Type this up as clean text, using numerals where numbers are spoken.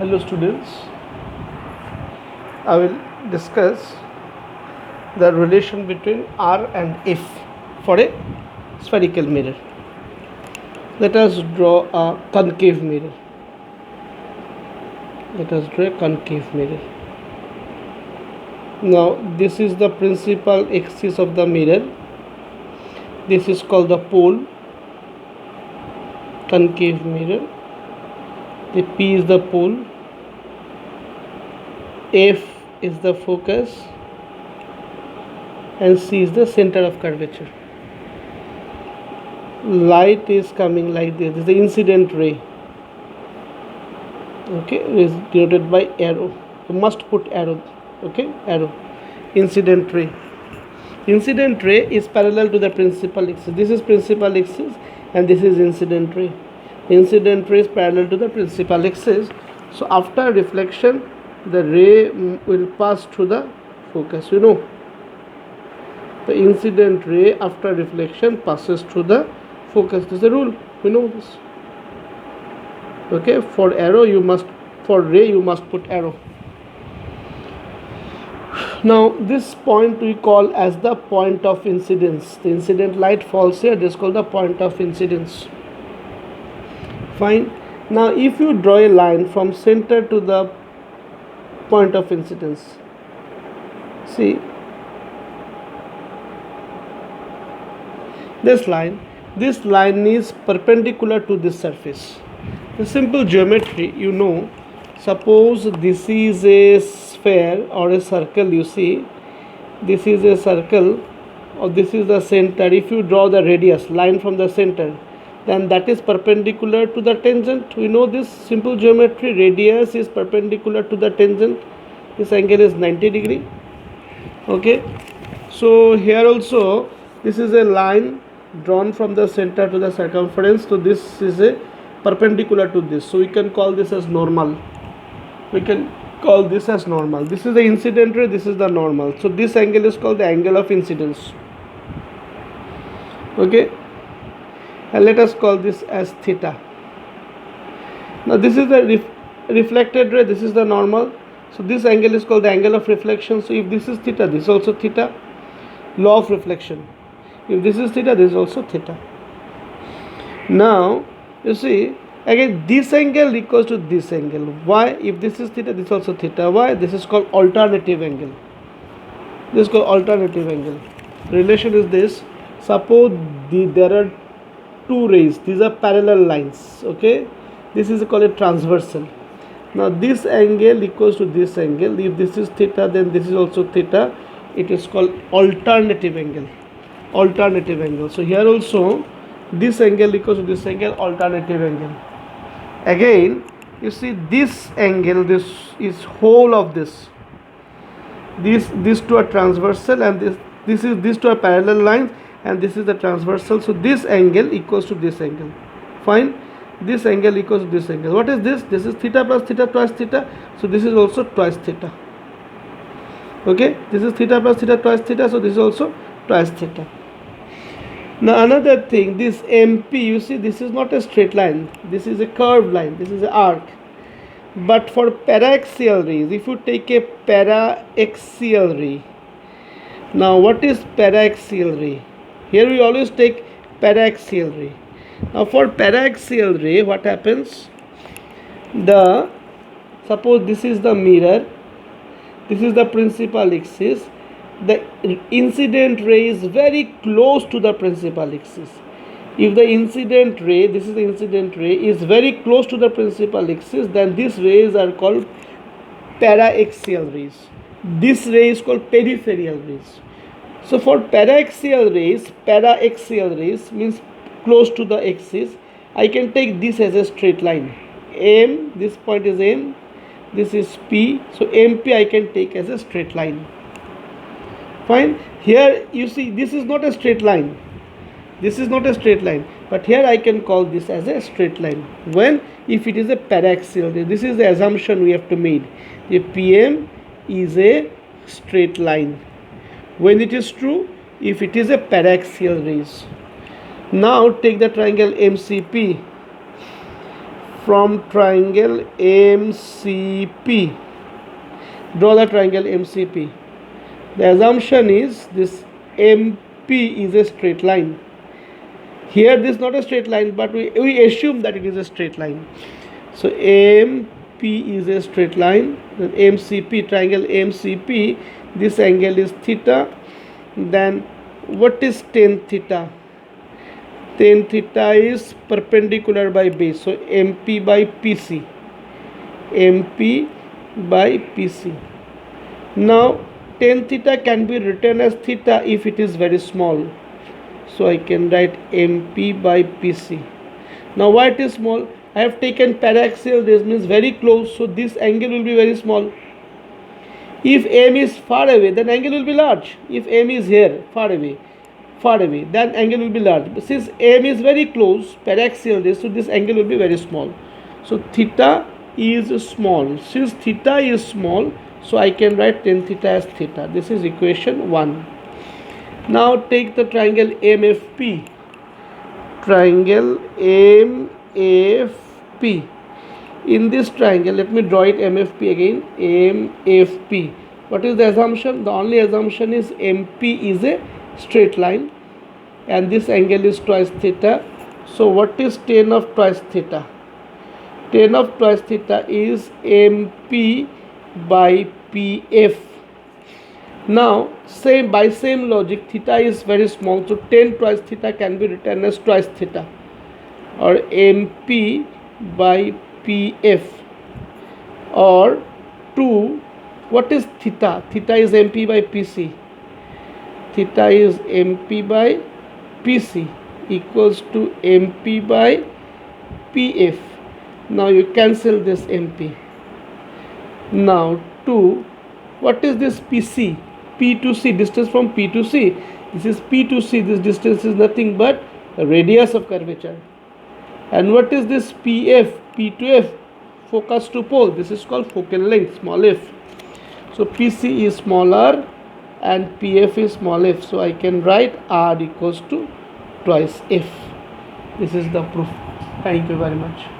Hello students, I will discuss the relation between R and F for a spherical mirror. Let us draw a concave mirror. Now this is the principal axis of the mirror. This is called the pole. Concave mirror. The P is the pole, F is the focus, and C is the center of curvature. Light is coming like this. This is the incident ray. Okay, it is denoted by arrow. You must put arrow. Okay, arrow. Incident ray. Incident ray is parallel to the principal axis. This is principal axis, and this is incident ray. Incident ray is parallel to the principal axis. So after reflection, the ray will pass through the focus. The incident ray after reflection passes through the focus. This is the rule. We know this. Okay, for ray you must put arrow. Now this point we call as the point of incidence. The incident light falls here. This is called the point of incidence. Fine. Now if you draw a line from center to the point of incidence, see this line is perpendicular to this surface. The simple geometry, suppose this is a sphere or a circle. You see, this is a circle or this is the center. If you draw the radius line from the center, then that is perpendicular to the tangent. We know this simple geometry. Radius is perpendicular to the tangent. This angle is 90 degree. Okay, so here also this is a line drawn from the center to the circumference. So this is a perpendicular to this. So we can call this as normal. This is the incident ray. This is the normal. So this angle is called the angle of incidence. Okay. And let us call this as theta. Now this is the reflected ray, this is the normal. So this angle is called the angle of reflection. So if this is theta, this is also theta. Law of reflection. If this is theta, this is also theta. Now you see, again this angle equals to this angle. Why? If this is theta, this is also theta. Why? This is called alternative angle. This is called alternative angle. Relation is this. Suppose there are two rays. These are parallel lines. Okay, this is called a transversal. Now this angle equals to this angle. If this is theta, then this is also theta. It is called alternative angle. So here also this angle equals to this angle, alternative angle. Again you see this angle, this is whole of this. These two are transversal, and these two are parallel lines, and this is the transversal. So this angle equals to this angle. Fine. This angle equals to this angle. What is this? This is theta plus theta twice theta. So this is also twice theta. Okay, this is theta plus theta twice theta. So this is also twice theta. Now another thing, this MP, you see, this is not a straight line. This is a curved line. This is an arc. But for paraxial rays, if you take a paraxial ray, now what is paraxial ray? Here we always take paraxial ray. Now for paraxial ray, what happens? Suppose this is the mirror, this is the principal axis. The incident ray is very close to the principal axis. If the incident ray, this is the incident ray, is very close to the principal axis, then these rays are called paraxial rays. This ray is called peripheral rays. So for paraxial rays means close to the axis. I can take this as a straight line. M, this point is M, this is P. So MP I can take as a straight line. Fine. Here you see, this is not a straight line. But here I can call this as a straight line. When? If it is a paraxial ray. This is the assumption we have to make. The PM is a straight line. When it is true, if it is a paraxial rays. Now take the triangle MCP. from triangle MCP. Draw the triangle MCP. The assumption is this MP is a straight line. Here this is not a straight line, but we assume that it is a straight line. So MP is a straight line. Then MCP, triangle MCP, this angle is theta. Then what is tan theta? Tan theta is perpendicular by base. So MP by PC. MP by PC. Now tan theta can be written as theta if it is very small. So I can write MP by PC. Now why it is small? I have taken paraxial, this means very close, so this angle will be very small. If M is far away, then angle will be large. If M is here, far away, then angle will be large. But since M is very close, paraxial, so this angle will be very small. So theta is small. Since theta is small, so I can write tan theta as theta. This is equation 1. Now take the triangle MFP. Triangle MFP. In this triangle, let me draw it MFP again. MFP. What is the assumption? The only assumption is MP is a straight line and this angle is twice theta. So what is tan of twice theta? Tan of twice theta is MP by PF. Now by same logic, theta is very small, so tan twice theta can be written as twice theta, or MP by PF, or 2. What is theta? Theta is MP by PC. Theta is MP by PC equals to MP by PF. Now you cancel this MP. Now 2. What is this PC? P to C, distance from P to C. This is P to C. This distance is nothing but radius of curvature. And what is this PF? P to F, focus to pole. This is called focal length, small f. So PC is small r and PF is small f. So I can write R equals to twice f. This is the proof. Thank you very much.